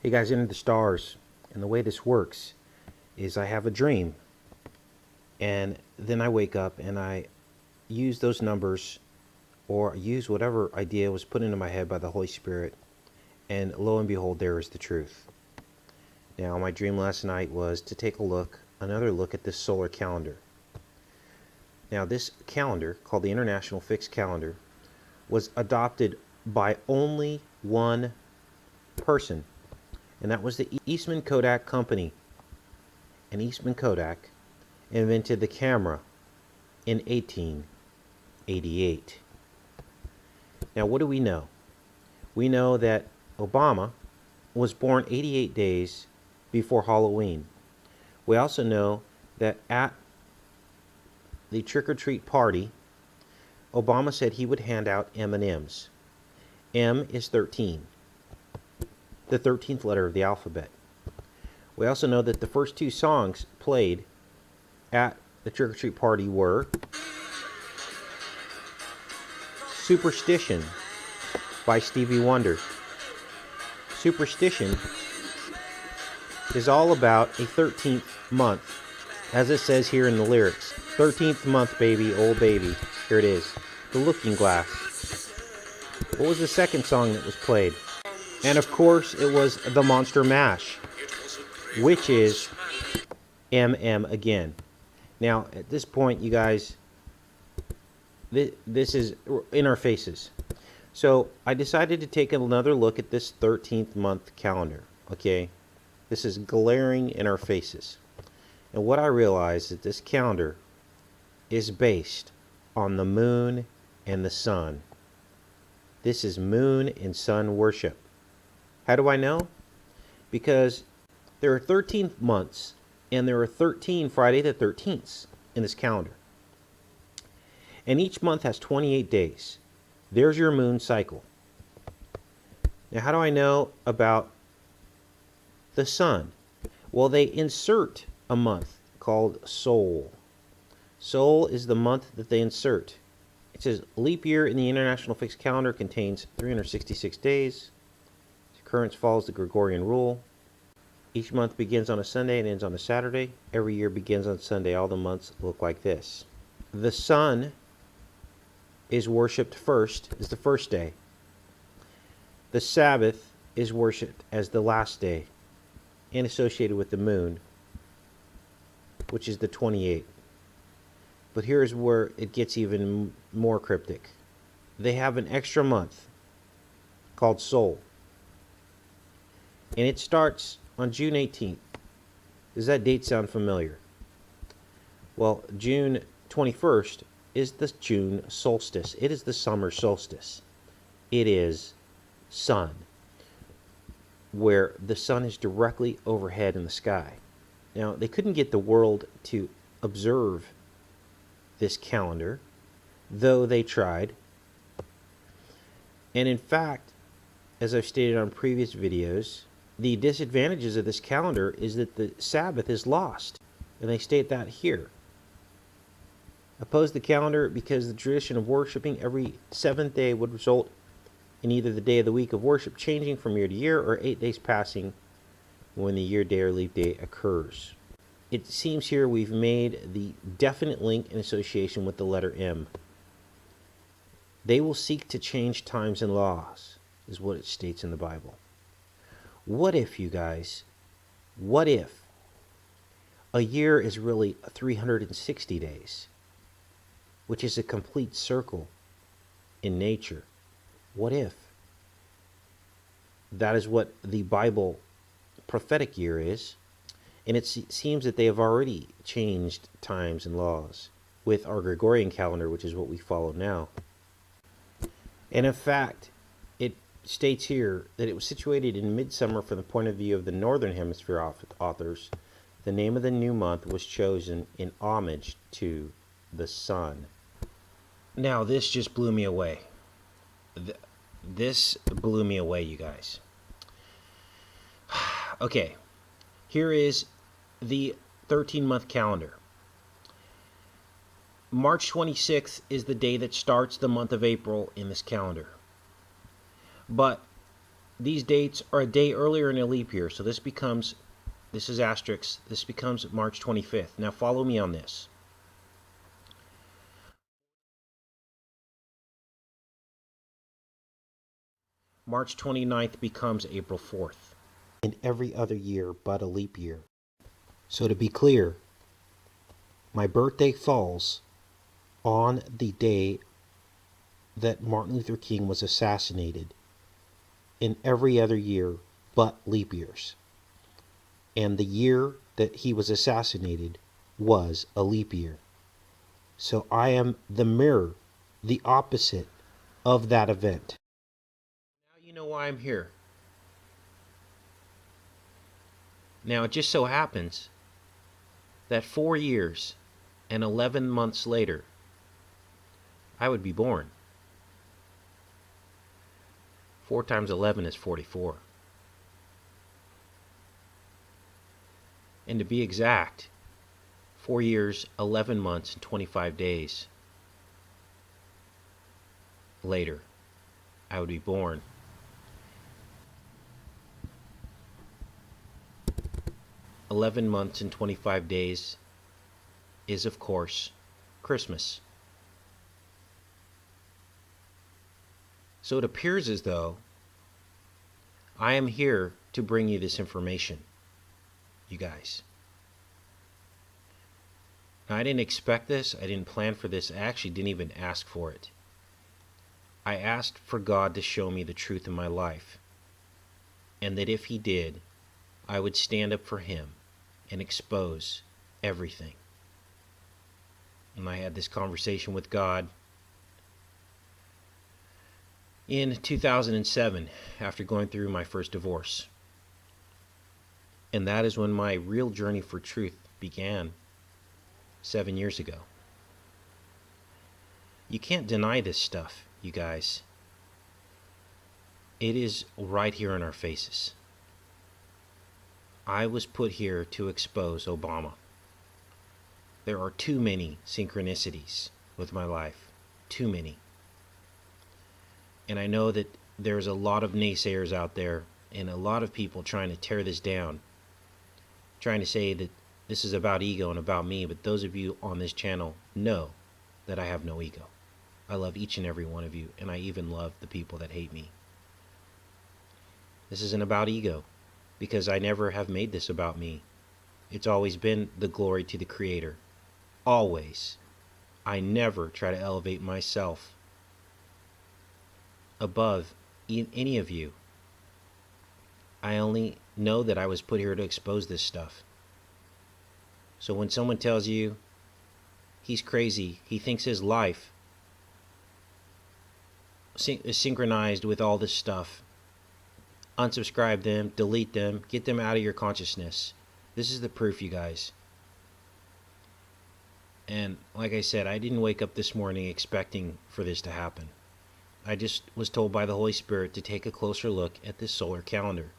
Hey guys, into the stars. And the way this works is I have a dream, and then I wake up and I use those numbers or use whatever idea was put into my head by the Holy Spirit, and lo and behold, there is the truth. Now, my dream last night was to take another look at this solar calendar. Now, this calendar, called the International Fixed Calendar, was adopted by only one person, and that was the Eastman Kodak Company. And Eastman Kodak invented the camera in 1888. Now, what do we know? We know that Obama was born 88 days before Halloween. We also know that at the trick-or-treat party, Obama said he would hand out M&Ms. M is 13, the 13th letter of the alphabet. We also know that the first two songs played at the trick-or-treat party were Superstition by Stevie Wonder. Superstition is all about a 13th month, as it says here in the lyrics. 13th month, baby, old baby. Here it is. The Looking Glass. What was the second song that was played? And of course, it was the Monster Mash, which is MM again. Now, at this point, you guys, this is in our faces. So I decided to take another look at this 13th month calendar. Okay, this is glaring in our faces. And what I realized is that this calendar is based on the moon and the sun. This is moon and sun worship. How do I know? Because there are 13 months and there are 13 Friday the 13th in this calendar. And each month has 28 days. There's your moon cycle. Now, how do I know about the sun? Well, they insert a month called Sol. Sol is the month that they insert. It says leap year in the International Fixed Calendar contains 366 days. The occurrence follows the Gregorian rule. Each month begins on a Sunday and ends on a Saturday. Every year begins on Sunday. All the months look like this. The sun is worshipped first, is the first day. The Sabbath is worshipped as the last day and associated with the moon, which is the 28th. But here's where it gets even more cryptic. They have an extra month called Sol, and it starts on June 18th. Does that date sound familiar? Well, June 21st is the June solstice. It is the summer solstice. It is sun, where the sun is directly overhead in the sky. Now, they couldn't get the world to observe this calendar, though they tried. And in fact, as I've stated on previous videos, the disadvantages of this calendar is that the Sabbath is lost. And they state that here. Oppose the calendar because the tradition of worshiping every seventh day would result in either the day of the week of worship changing from year to year or 8 days passing when the year, day, or leap day occurs. It seems here we've made the definite link and association with the letter M. They will seek to change times and laws, is what it states in the Bible. What if, you guys, what if a year is really 360 days, which is a complete circle in nature? What if that is what the Bible prophetic year is? And it seems that they have already changed times and laws with our Gregorian calendar, which is what we follow now. And in fact, it states here that it was situated in midsummer from the point of view of the Northern Hemisphere authors. The name of the new month was chosen in homage to the sun. Now, this just blew me away. This blew me away, you guys. Okay, here is the 13-month calendar. March 26th is the day that starts the month of April in this calendar. But these dates are a day earlier in a leap year, so this is asterisk, this becomes March 25th. Now follow me on this. March 29th becomes April 4th. In every other year but a leap year. So to be clear, my birthday falls on the day that Martin Luther King was assassinated in every other year but leap years. And the year that he was assassinated was a leap year. So I am the mirror, the opposite of that event. Now you know why I'm here. Now it just so happens that 4 years and 11 months later, I would be born. 4 times 11 is 44. And to be exact, 4 years, 11 months, and 25 days later, I would be born. "11 months and 25 days is, of course, Christmas. So it appears as though I am here to bring you this information, you guys. Now, I didn't expect this. I didn't plan for this. I actually didn't even ask for it. I asked for God to show me the truth in my life, and that if He did, I would stand up for Him and expose everything. And I had this conversation with God in 2007 after going through my first divorce. And that is when my real journey for truth began 7 years ago. You can't deny this stuff, you guys. It is right here in our faces. I was put here to expose Obama. There are too many synchronicities with my life. Too many. And I know that there's a lot of naysayers out there and a lot of people trying to tear this down, trying to say that this is about ego and about me, but those of you on this channel know that I have no ego. I love each and every one of you, and I even love the people that hate me. This isn't about ego, because I never have made this about me. It's always been the glory to the Creator. Always. I never try to elevate myself above any of you. I only know that I was put here to expose this stuff. So when someone tells you he's crazy, he thinks his life is synchronized with all this stuff, unsubscribe them, delete them, get them out of your consciousness. This is the proof, you guys. And like I said, I didn't wake up this morning expecting for this to happen. I just was told by the Holy Spirit to take a closer look at this solar calendar.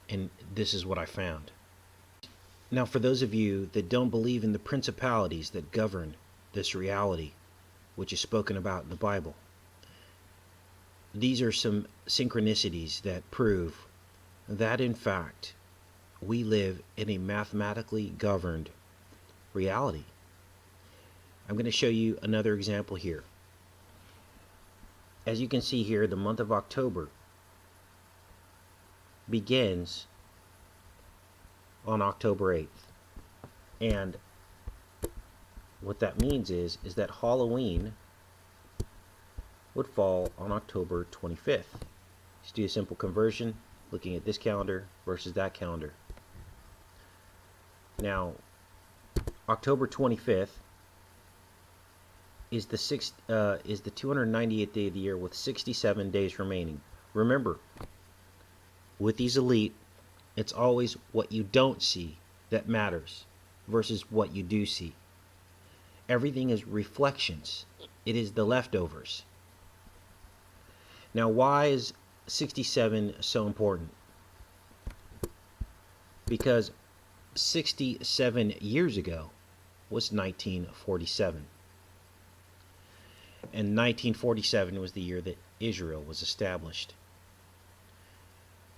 And this is what I found. Now, for those of you that don't believe in the principalities that govern this reality, which is spoken about in the Bible, these are some synchronicities that prove that, in fact, we live in a mathematically governed reality. I'm going to show you another example here. As you can see here, the month of October begins on October 8th. And what that means is that Halloween would fall on October 25th. Just do a simple conversion, looking at this calendar versus that calendar. Now, October 25th is the 298th day of the year with 67 days remaining. Remember, with these elite, it's always what you don't see that matters versus what you do see. Everything is reflections. It is the leftovers. Now, why is 67 so important? Because 67 years ago was 1947. And 1947 was the year that Israel was established.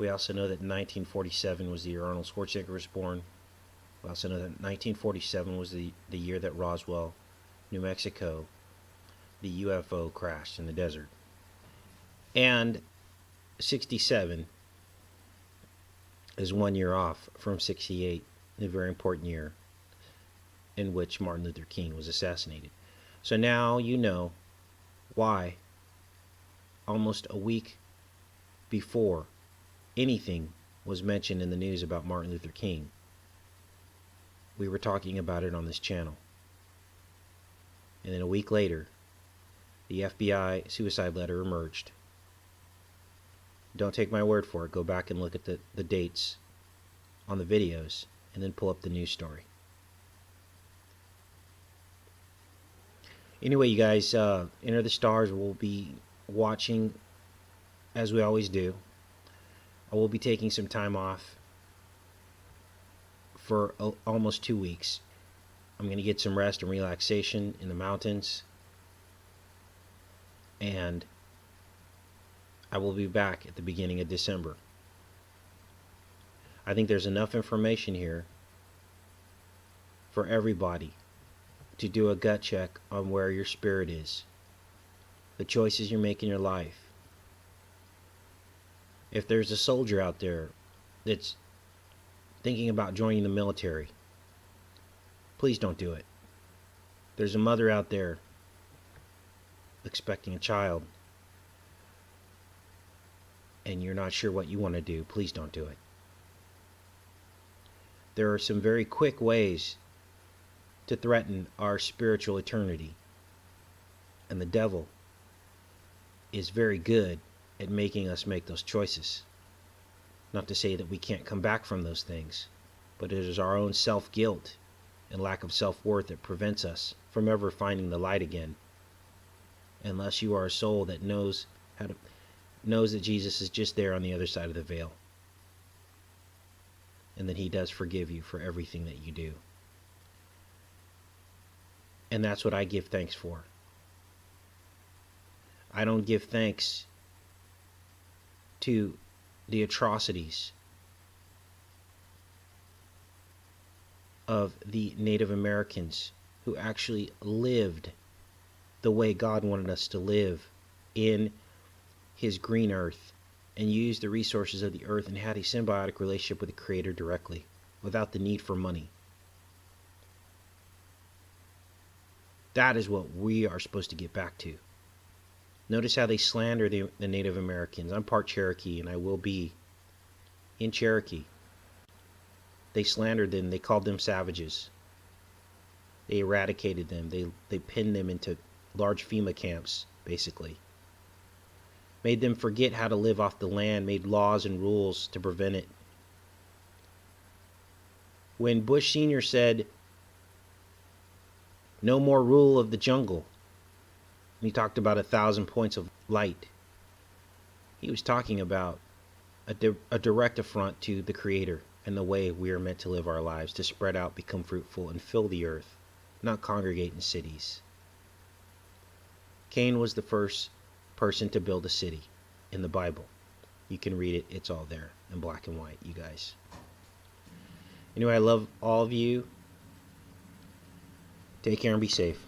We also know that 1947 was the year Arnold Schwarzenegger was born. We also know that 1947 was the year that Roswell, New Mexico, the UFO crashed in the desert. And 67 is 1 year off from 68, a very important year in which Martin Luther King was assassinated. So now you know why almost a week before anything was mentioned in the news about Martin Luther King, we were talking about it on this channel. And then a week later, the FBI suicide letter emerged. Don't take my word for it. Go back and look at the dates on the videos and then pull up the news story. Anyway, you guys, Enter the Stars will be watching as we always do. I will be taking some time off for almost 2 weeks. I'm going to get some rest and relaxation in the mountains. And I will be back at the beginning of December. I think there's enough information here for everybody to do a gut check on where your spirit is, the choices you make in your life. If there's a soldier out there that's thinking about joining the military, please don't do it. There's a mother out there expecting a child and you're not sure what you want to do, please don't do it. There are some very quick ways to threaten our spiritual eternity, and the devil is very good at making us make those choices. Not to say that we can't come back from those things, but it is our own self-guilt and lack of self-worth that prevents us from ever finding the light again, unless you are a soul that knows that Jesus is just there on the other side of the veil, and that he does forgive you for everything that you do. And that's what I give thanks for. I don't give thanks to the atrocities of the Native Americans who actually lived the way God wanted us to live in his green earth and used the resources of the earth and had a symbiotic relationship with the Creator directly without the need for money. That is what we are supposed to get back to. Notice how they slander the Native Americans. I'm part Cherokee, and I will be in Cherokee. They slandered them. They called them savages. They eradicated them. They pinned them into large FEMA camps, basically. Made them forget how to live off the land, made laws and rules to prevent it. When Bush Sr. said, "No more rule of the jungle," and he talked about 1,000 points of light, he was talking about a direct affront to the Creator and the way we are meant to live our lives, to spread out, become fruitful, and fill the earth, not congregate in cities. Cain was the first person to build a city in the Bible. You can read it. It's all there in black and white, you guys. Anyway, I love all of you. Take care and be safe.